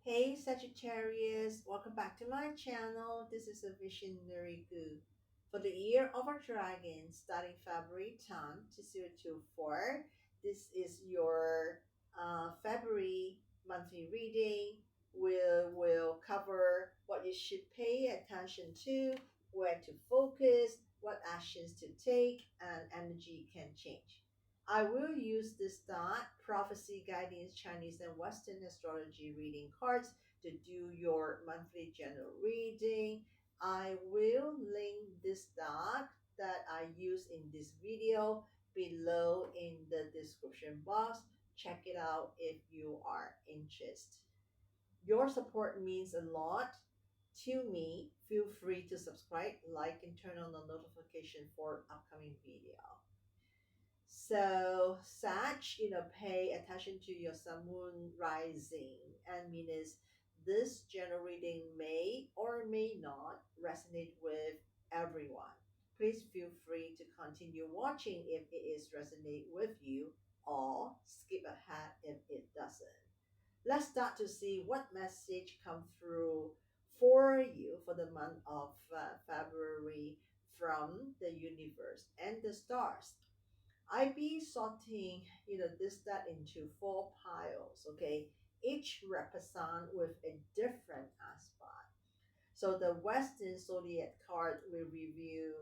Hey Sagittarius, welcome back to my channel. This is a visionarygu. For the year of our dragon, starting February 10 to 2024, this is your February monthly reading. We'll cover what you should pay attention to, where to focus, what actions to take, and energy can change. I will use this dot, prophecy, guidance, Chinese and Western astrology reading cards to do your monthly general reading. I will link this dot that I use in this video below in the description box. Check it out if you are interested. Your support means a lot to me. Feel free to subscribe, like, and turn on the notification for upcoming video. So, Sag, pay attention to your sun, moon, rising, and means this general reading may or may not resonate with everyone. Please feel free to continue watching if it is resonate with you, or skip ahead if it doesn't. Let's start to see what message come through for you for the month of February from the universe and the stars. I be sorting, this that into four piles, okay? Each represent with a different aspect. So the Western Zodiac card will review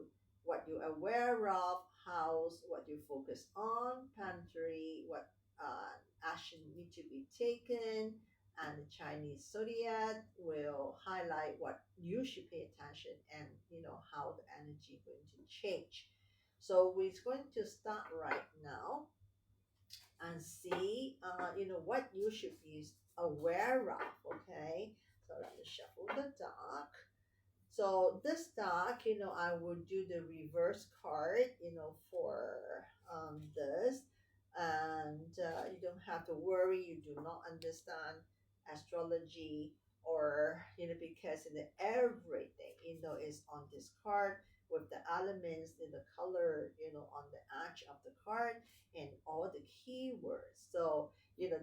what you're aware of, house, what you focus on, pantry, what action need to be taken, and the Chinese Zodiac will highlight what you should pay attention and how the energy going to change. So we're going to start right now and see, what you should be aware of. Okay, so let me shuffle the deck. So this deck, I would do the reverse card, for this, and you don't have to worry. You do not understand astrology, or because everything is on this card with the elements in the color, on the edge of the card and all the keywords. So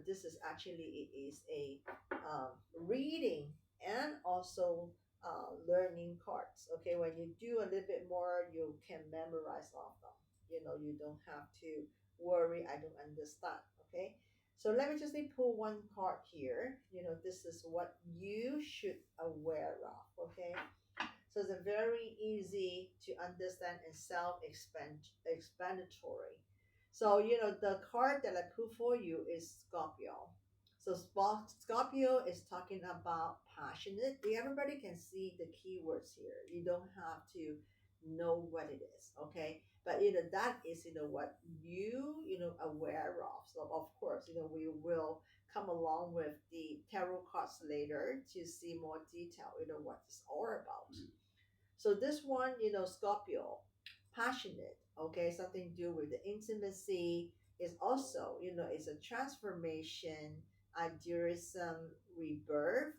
this is actually it is a reading and also learning cards. Okay, when you do a little bit more, you can memorize all of them. You don't have to worry. I don't understand. Okay, so let me just pull one card here. This is what you should aware of. Okay, so it's a very easy to understand and self-explanatory. So the card that I put for you is Scorpio. So Scorpio is talking about passionate. Everybody can see the keywords here. You don't have to know what it is, okay? But that is what you aware of. So of course we will come along with the tarot cards later to see more detail. What it's all about. So this one, Scorpio, passionate, okay, something to do with the intimacy is also, is a transformation, idealism, rebirth,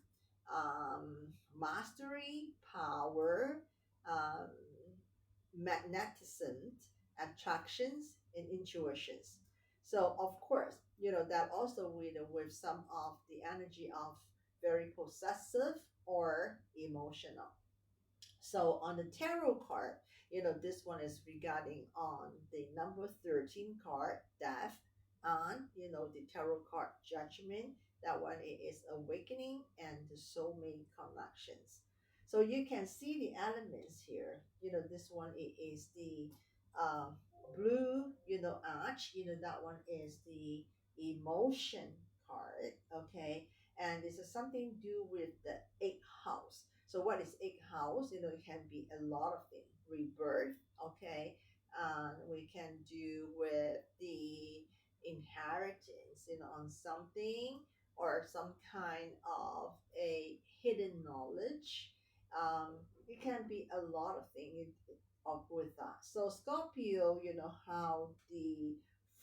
mastery, power, um, magnetism, attractions, and intuitions. So of course, that also with some of the energy of very possessive or emotional. So on the tarot card, this one is regarding on the number 13 card, death, and the tarot card judgment. That one is awakening and the soulmate connections. So you can see the elements here. This one it is the uh, blue, arch. That one is the emotion card. Okay, and this is something to do with the eighth house. So what is eighth house? It can be a lot of things. Rebirth, okay. We can do with the inheritance, on something or some kind of a hidden knowledge. It can be a lot of things of with that. So Scorpio, how the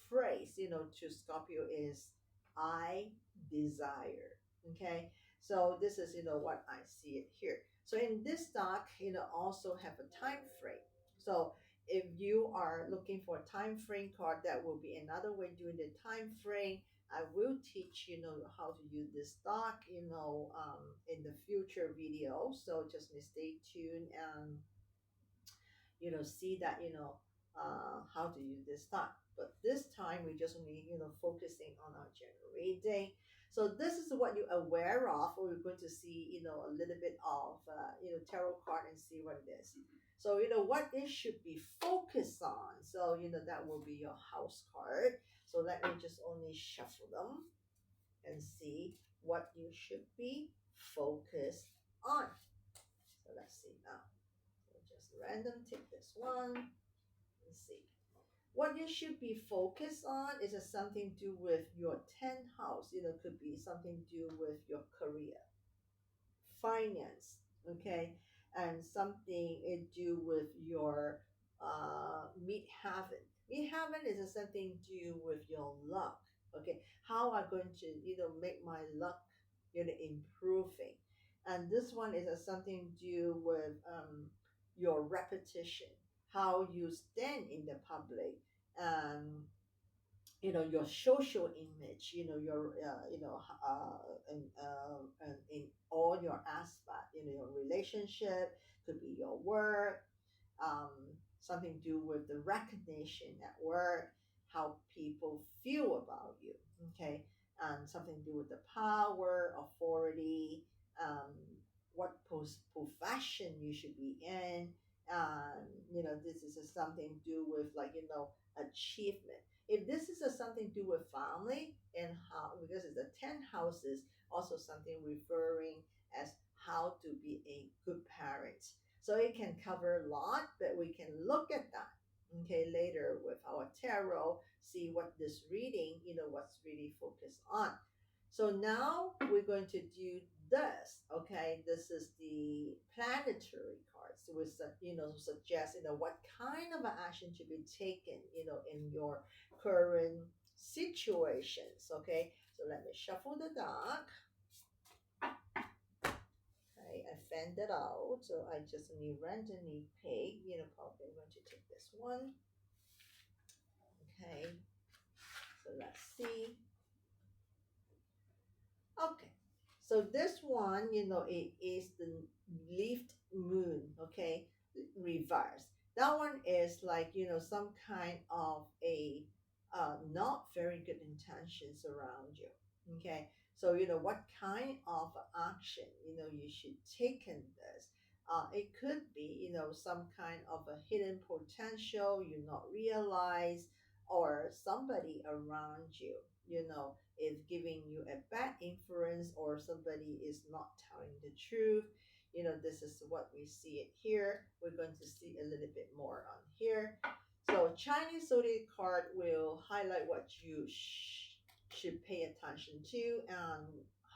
phrase, to Scorpio is I desire. Okay, so this is what I see it here. So in this stock, also have a time frame. So if you are looking for a time frame card, that will be another way doing the time frame. I will teach, how to use this stock, in the future video. So just stay tuned and, see that, how to use this stock. But this time we just only, focusing on our generating. So this is what you're aware of. We're going to see, a little bit of, tarot card and see what it is. So, what it should be focused on. So, that will be your house card. So let me just only shuffle them and see what you should be focused on. So let's see now. So just random take this one and see. What you should be focused on is something to do with your 10th house. Could be something to do with your career, finance, okay, and something it do with your meet heaven. Meet heaven is something to do with your luck, okay, how I'm going to make my luck improving. And this one is something to do with your repetition, how you stand in the public, um your social image, your and in all your aspect, your relationship, could be your work, um something to do with the recognition at work, how people feel about you, okay, and something to do with the power, authority, um what profession you should be in. This is something to do with, like, achievement. If this is something to do with family, and how, because it's the 10 houses, also something referring as how to be a good parent. So it can cover a lot, but we can look at that, okay, later with our tarot, see what this reading, what's really focused on. So now we're going to do this, okay? This is the planetary cards, which suggest what kind of action to be taken, in your current situations, okay? So let me shuffle the deck. Okay, I fanned it out, so I just need randomly pick. Probably I'm going to take this one. Okay, so let's see. Okay, so this one, it is the lift moon, okay, reverse. That one is like, some kind of a not very good intentions around you, okay. So, what kind of action, you should take in this. It could be, some kind of a hidden potential you not realize, or somebody around you, is giving you a bad influence, or somebody is not telling the truth. This is what we see it here. We're going to see a little bit more on here. So Chinese zodiac card will highlight what you should pay attention to, and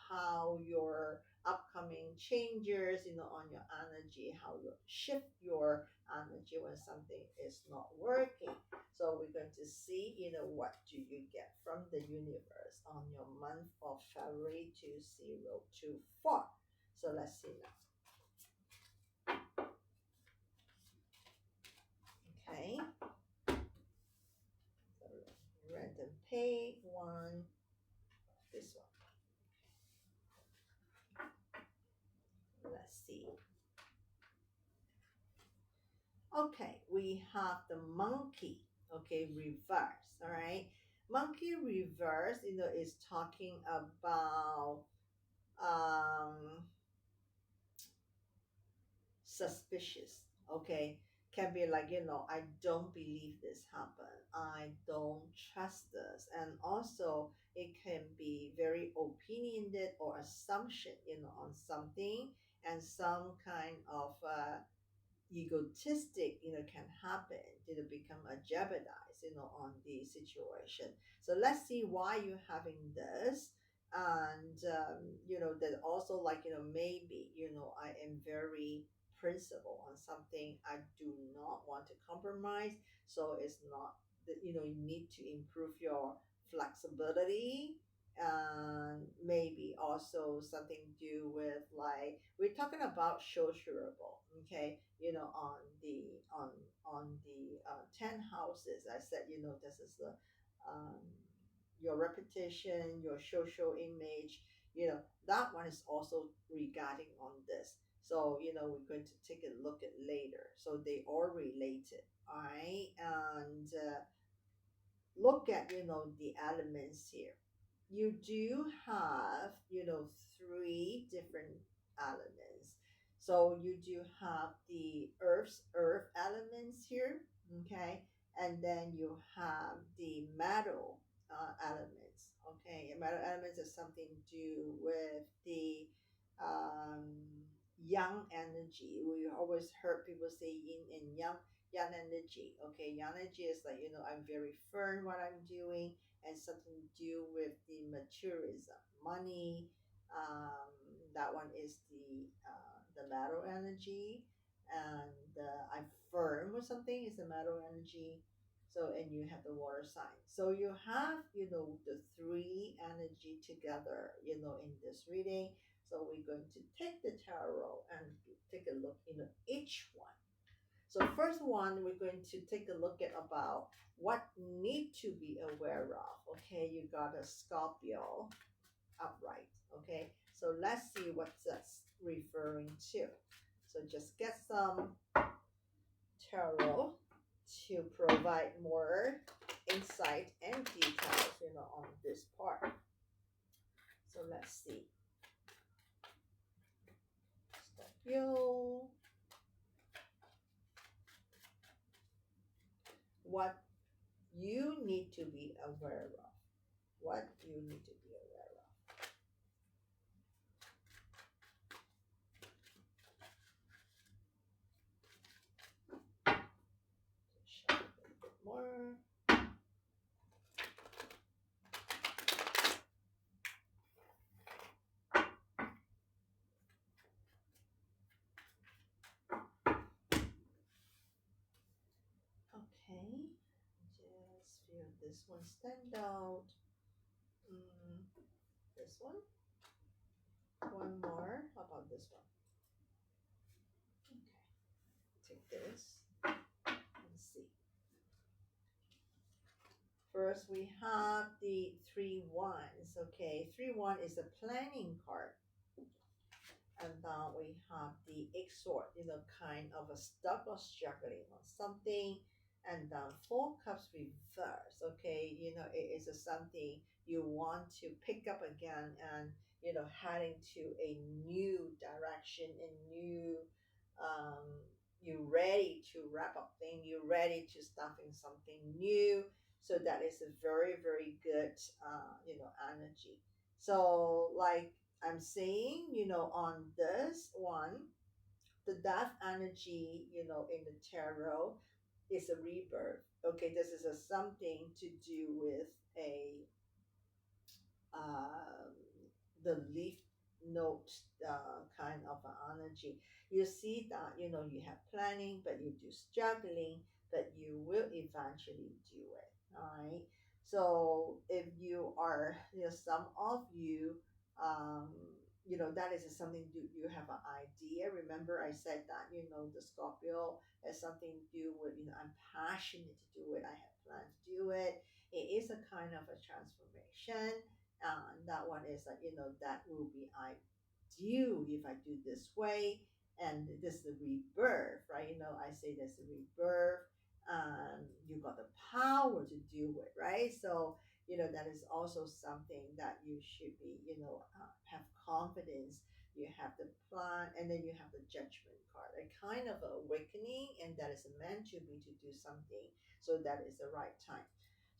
how your upcoming changes, on your energy, how you shift your energy when something is not working. So we're going to see, what do you get from the universe on your month of February 2024. So let's see now. Okay. So random pay one, this one. Let's see. Okay, we have the monkey, okay, reverse, all right. Monkey reverse, is talking about suspicious, okay. Can be like, I don't believe this happened, I don't trust this. And also it can be very opinionated or assumption, on something, and some kind of egotistic, can happen, become a jeopardize, on the situation. So let's see why you're having this. And that also, like, maybe, I am very principled on something, I do not want to compromise. So it's not that, you need to improve your flexibility. And maybe also something to do with, like, we're talking about sociable, okay, on the 10 houses. I said, this is the um your reputation, your social image, that one is also regarding on this. So, we're going to take a look at later. So they are related, all right? And look at, the elements here. You do have, three different elements. So you do have the earth elements here, okay? And then you have the metal elements, okay? And metal elements is something to do with the um, yang energy. We always heard people say yin and yang energy. Okay, yang energy is like, I'm very firm what I'm doing, and something to do with the materialism, money. Um, that one is the metal energy, and I'm firm with something is the metal energy. So, and you have the water sign. So you have, the three energy together, in this reading. So we're going to take the tarot and take a look, each one. So first one, we're going to take a look at about what need to be aware of. Okay, you got a Scorpio upright. Okay, so let's see what that's referring to. So just get some tarot to provide more insight and details, on this part. So let's see. Scorpio, what you need to be aware of. What you need to be aware of. Show a little bit more. Okay, just feel this one stand out. Mm, this one. One more. How about this one? Okay, take this and see. First, we have the three wands. Okay, three one is a planning card. And then we have the exhort, kind of a stuck or struggling on something. And then four cups reverse, okay, it is a something you want to pick up again, and heading to a new direction, a new, um, you ready to wrap up thing, you ready to start in something new. So that is a very, very good, energy. So like I'm saying, on this one, the death energy, in the tarot is a rebirth. Okay, this is a something to do with a um, the leaf note kind of an energy. You see that, you have planning, but you do struggling, but you will eventually do it. All right. So if you are, some of you, um, that is something you have an idea. Remember, I said that, the Scorpio has something to do with, I'm passionate to do it. I have planned to do it. It is a kind of a transformation, that one is like, that will be ideal if I do this way. And this is the rebirth, right? I say there's a rebirth. You got the power to do it, right? So, that is also something that you should be, have confidence. You have the plan, and then you have the judgment card, a kind of awakening, and that is meant to be to do something. So that is the right time.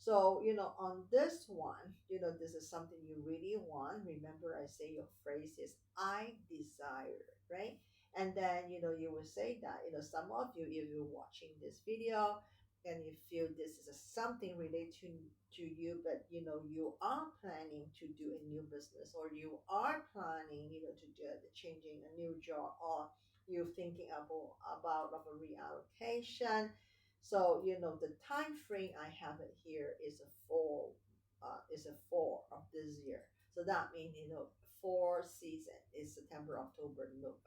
So, on this one, this is something you really want. Remember, I say your phrase is, I desire, right? And then, you will say that, some of you, if you're watching this video and you feel this is something related to you, but, you are planning to do a new business, or you are planning, to do changing a new job, or you're thinking about of a reallocation. So, the time frame I have it here is a four of this year. So that means, four season is September, October, November.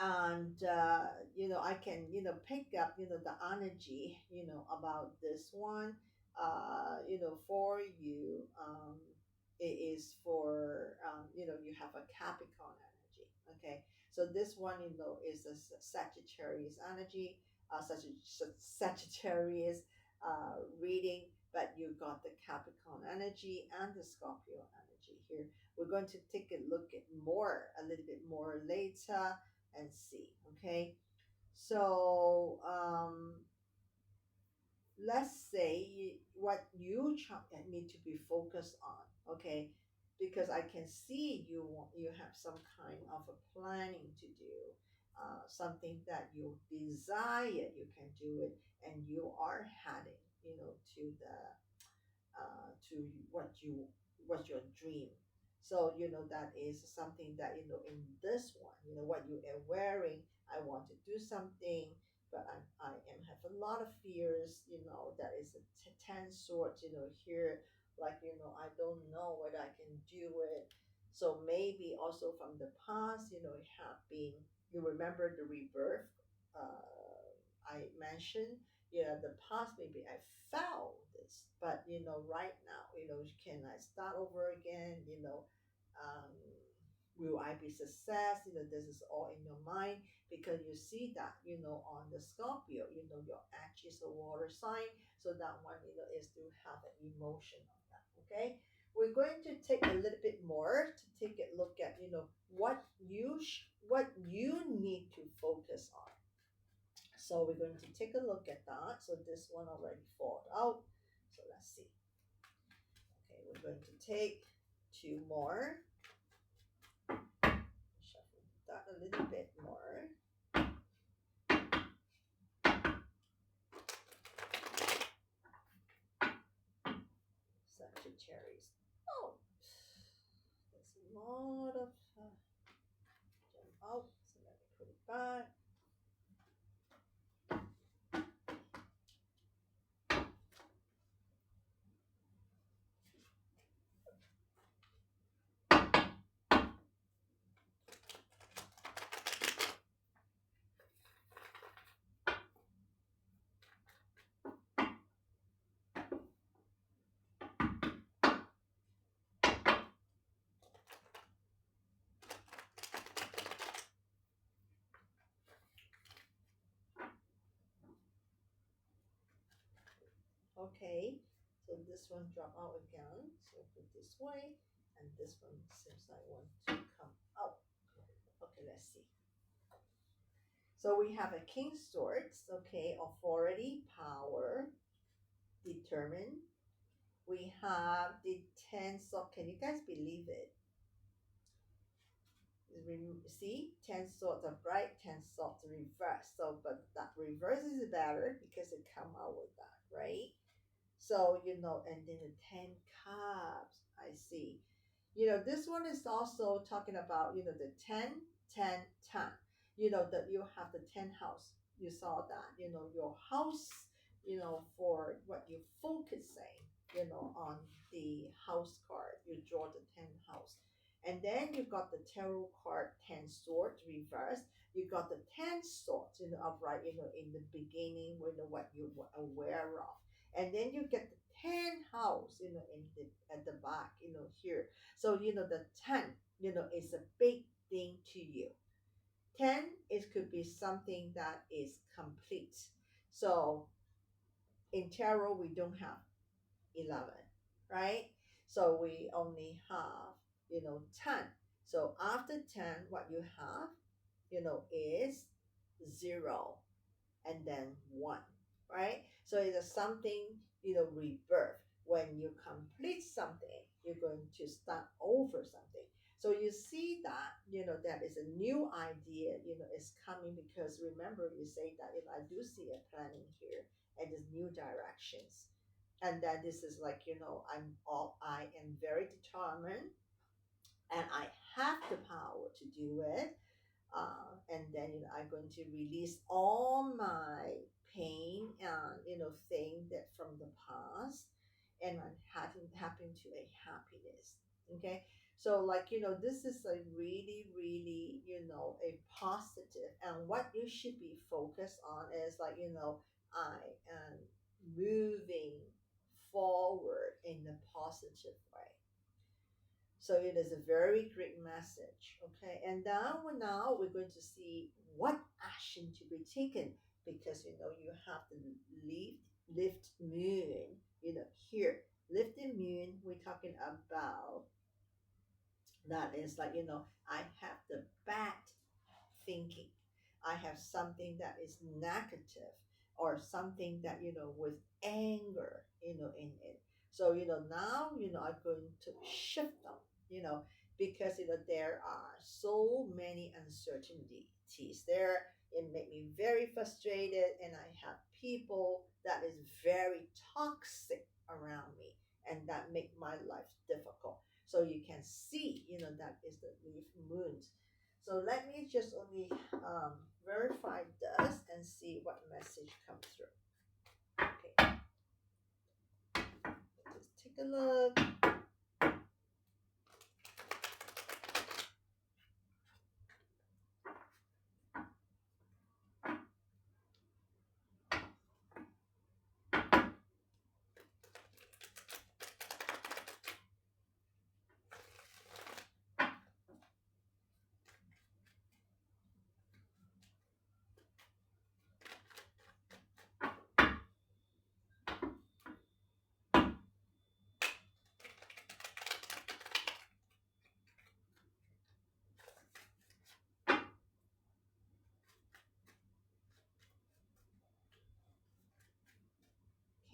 And I can, pick up, the energy, about this one. for you, it is for, you have a Capricorn energy. Okay, so this one, is a Sagittarius energy, Sagittarius reading, but you got the Capricorn energy and the Scorpio energy here. We're going to take a look at a little bit more later and see. Okay, so let's say what you need to be focused on. Okay, because I can see you have some kind of a planning to do, something that you desire, you can do it, and you are heading, to the to what's your dream. So that is something that, in this one, what you are wearing. I want to do something, but I am have a lot of fears. That is a ten swords. Here, like, I don't know whether I can do it. So maybe also from the past, it have been. You remember the rebirth, I mentioned. The past, maybe I failed this, but right now, can I start over again? Um, will I be success? This is all in your mind, because you see that, on the Scorpio, your Ash is a water sign, so that one, is to have an emotion on that. Okay, we're going to take a little bit more to take a look at, what you need to focus on. So we're going to take a look at that. So this one already fall out. So let's see. Okay, we're going to take two more. Shuffle that a little bit more. Sagittarius. Oh, there's a lot of jump out. So let me put it back. Okay, so this one drop out again. So put this way, and this one seems like want to come out. Okay, let's see. So we have a King Swords, okay, authority, power, determined. We have the Ten Swords. Can you guys believe it? See, Ten Swords are bright, Ten Swords reverse. So, but that reverse is better because it come out with that, right? So, and then the 10 cups, I see. This one is also talking about, the 10, 10, 10. That you have the 10 house. You saw that, your house, for what you're focusing, on the house card. You draw the 10 house. And then you got the tarot card 10 swords reverse. You got the 10 swords, upright, in the beginning, what you were aware of. And then you get the 10 house, in the at the back, here. So the 10, is a big thing to you. 10, it could be something that is complete. So in tarot, we don't have 11, right? So we only have, 10. So after 10, what you have, is 0 and then 1, right? So it's something, rebirth. When you complete something, you're going to start over something. So you see that, that is a new idea, is coming, because remember you say that, I do see a planning here and there's new directions. And that this is like, I am very determined, and I have the power to do it. And then, I'm going to release all my pain and, thing that from the past, and I'm happen to a happiness. Okay, so like, this is a really, really, a positive, and what you should be focused on is like, I am moving forward in a positive way. So it is a very great message. Okay. And now we're going to see what action to be taken, because you have the lift moon, here. Lifted moon, we're talking about that is like, I have the bad thinking. I have something that is negative, or something that, with anger, in it. So, now, I'm going to shift them, because, there are so many uncertainties there. It made me very frustrated, and I have people that is very toxic around me, and that make my life difficult. So you can see, that is the leaf moons. So let me just only verify this and see what message comes through. Okay, just take a look.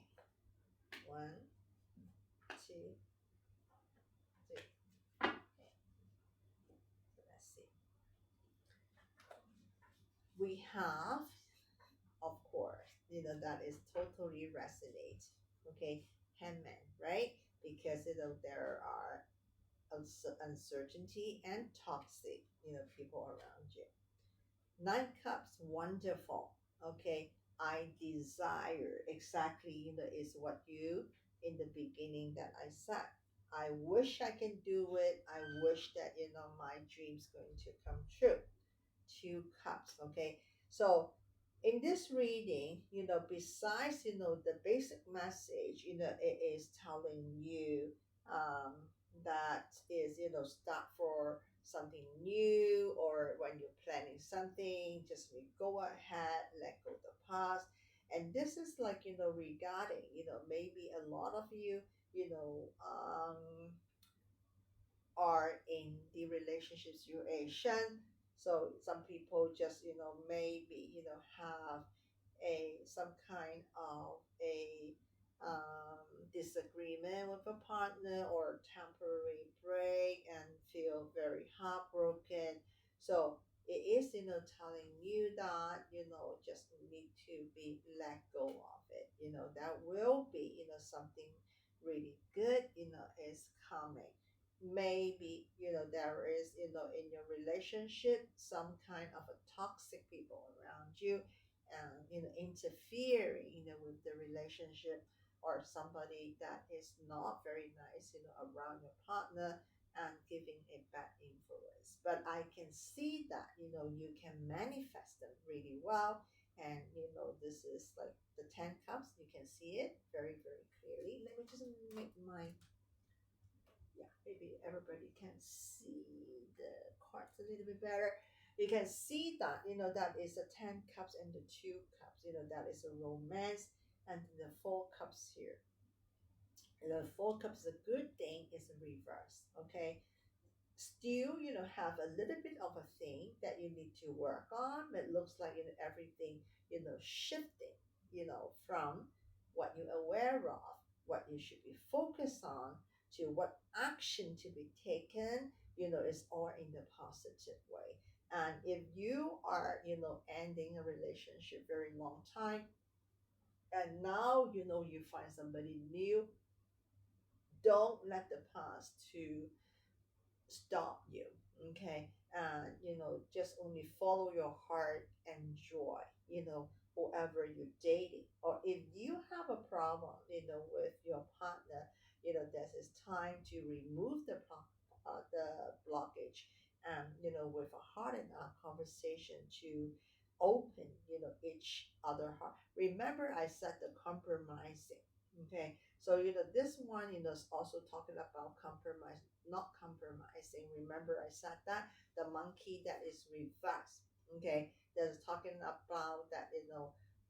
Okay, one, two, three. Okay, so let's see. We have, of course, that is totally resonate. Okay, Hangman, right? Because there are uncertainty and toxic, people around you. Nine cups, wonderful. Okay, I desire exactly, is what you in the beginning that I said. I wish I can do it. I wish that, my dream's going to come true. Two cups. Okay, so in this reading, besides, the basic message, it is telling you um, that is, start for something new, or when you're planning something, just go ahead, let go of the past. And this is like, regarding, maybe a lot of you, are in the relationship situation. So some people just, maybe, have a some kind of a disagreement with a partner, or temporary break, and feel very heartbroken. So it is, telling you that, just need to be let go of it. That will be, something really good, is coming. Maybe, there is, in your relationship, some kind of a toxic people around you, and, interfering, with the relationship, or somebody that is not very nice, around your partner, and giving a bad influence. But I can see that, you can manifest them really well. And, this is like the 10 cups. You can see it very, very clearly. Let me just make my, yeah, maybe everybody can see the cards a little bit better. You can see that, that is the 10 cups and the 2 cups, that is a romance. And the 4 cups here. And the 4 cups, the good thing is in reverse. Okay, still, have a little bit of a thing that you need to work on, but it looks like, everything, shifting, from what you're aware of, what you should be focused on, to what action to be taken, is all in the positive way. And if you are, ending a relationship very long time, and now, you find somebody new, don't let the past to stop you. Okay, and, just only follow your heart and joy, whoever you're dating. Or if you have a problem, with your partner, this is time to remove the blockage, and, with a heart and a conversation, to open, each other heart. Remember, I said the compromising. Okay, So, this one, is also talking about compromise, not compromising. Remember, I said that the monkey that is reversed, okay, that is talking about that,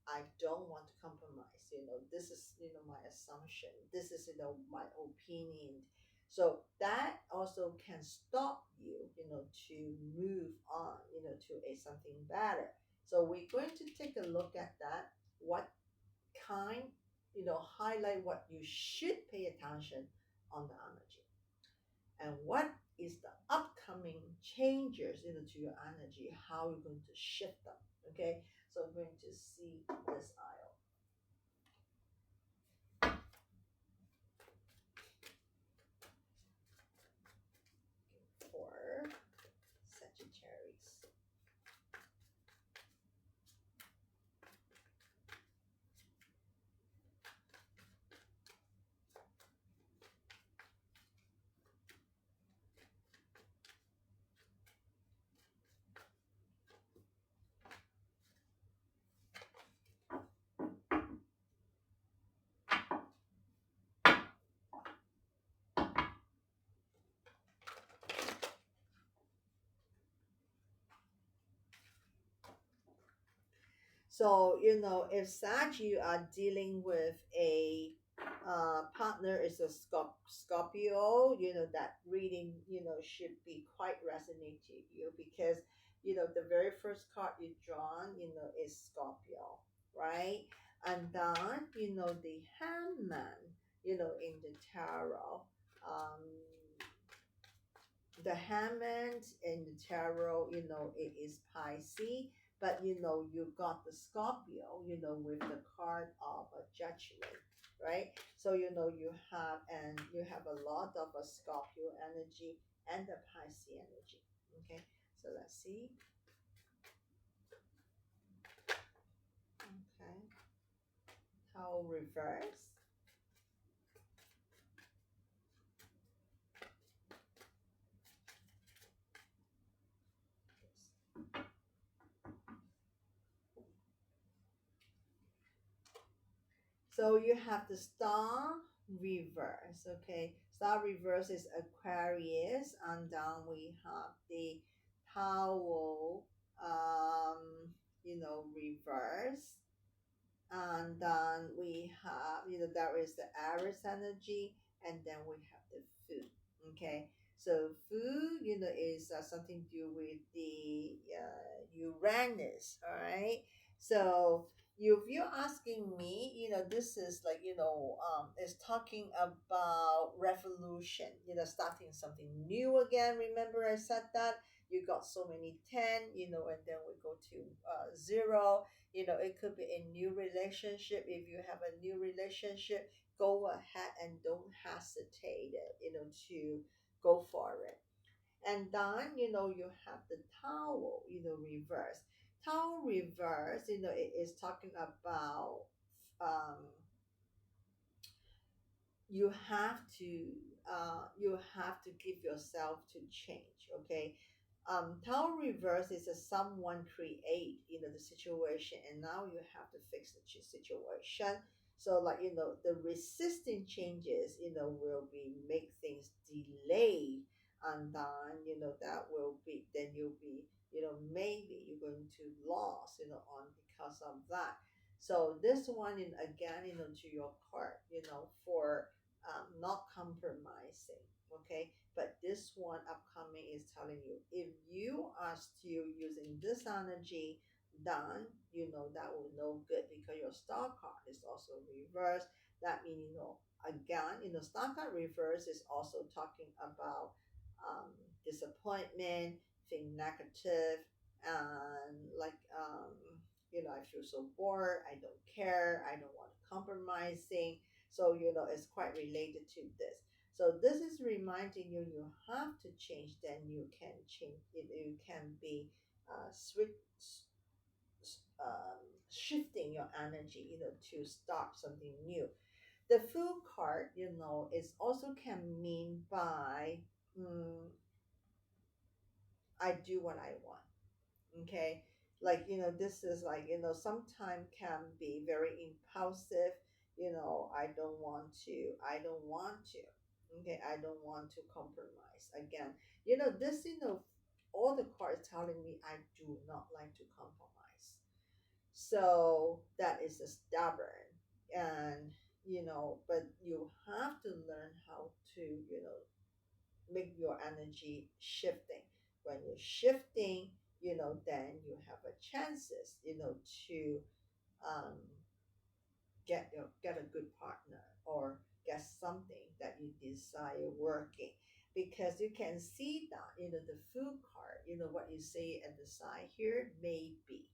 I don't want to compromise. This is, my assumption. This is, my opinion. So that also can stop you, to move on, to a something better. So we're going to take a look at that. What kind, highlight what you should pay attention on the energy, and what is the upcoming changes, to your energy, how you're going to shift them. Okay, so I'm going to see this aisle for Sagittarius. So, if Sag, you are dealing with a partner is a Scorpio, that reading, should be quite resonate to you, because, the very first card you drawn, is Scorpio, right? And then, the hangman, in the tarot. Um, the Hammond in the tarot, it is Pisces, but you got the Scorpio, with the card of a judgment, right? So you have a lot of a Scorpio energy and the Pisces energy. Okay, so let's see. Okay, how reverse. So you have the star reverse, okay? Star reverse is Aquarius, and then we have the towel, reverse, and then we have, there is the Aries energy, and then we have the food, okay? So food, is something to do with the Uranus, all right? So if you're asking me, this is like, is talking about revolution, starting something new again. Remember, I said that you got so many 10, and then we go to 0. It could be a new relationship. If you have a new relationship, go ahead and don't hesitate it, to go for it. And then, you have the towel, reverse. Towel reverse, it is talking about um, you have to give yourself to change. Okay, tower reverse is a someone create, the situation, and now you have to fix the situation. So, like, the resisting changes, will be make things delay, and then, that will be, then you'll be, maybe you're going to lose, on because of that. So this one, in again, to your part, for not compromising. Okay, but this one upcoming is telling you, if you are still using this energy, then that will no good, because your star card is also reversed. That means, again, star card reverse is also talking about disappointment, think negative, and like, I feel so bored, I don't care, I don't want to compromising. So, it's quite related to this. So this is reminding you, you have to change, then you can change it. You can be switch, shifting your energy, to start something new. The Fool card, is also can mean by, mm, I do what I want. Okay, like, this is like, sometimes can be very impulsive. I don't want to, I don't want to. Okay, I don't want to compromise. Again, this, all the cards telling me I do not like to compromise. So that is a stubborn. And, but you have to learn how to, make your energy shifting. When you're shifting, then you have a chances, to um, get a good partner, or get something that you desire working, because you can see that, the food card, what you say at the side here, maybe.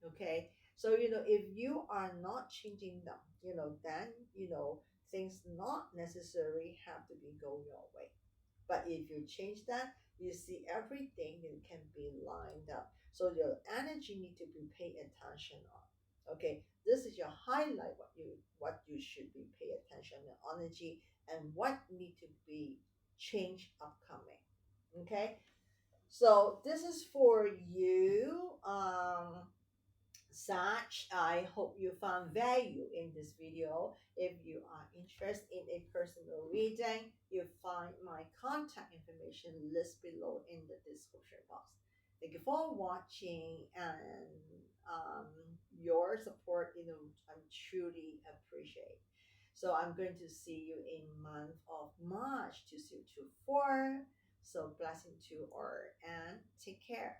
Okay, so if you are not changing them, then things not necessarily have to be go your way. But if you change that, you see everything that can be lined up. So your energy need to be pay attention on. Okay, this is your highlight, what you should be pay attention on energy, and what need to be changed upcoming. Okay, so this is for you. Such, I hope you found value in this video. If you are interested in a personal reading, you find my contact information list below in the description box. Thank you for watching, and your support, I'm truly appreciate. So I'm going to see you in month of March 2024. So blessing to all, and take care.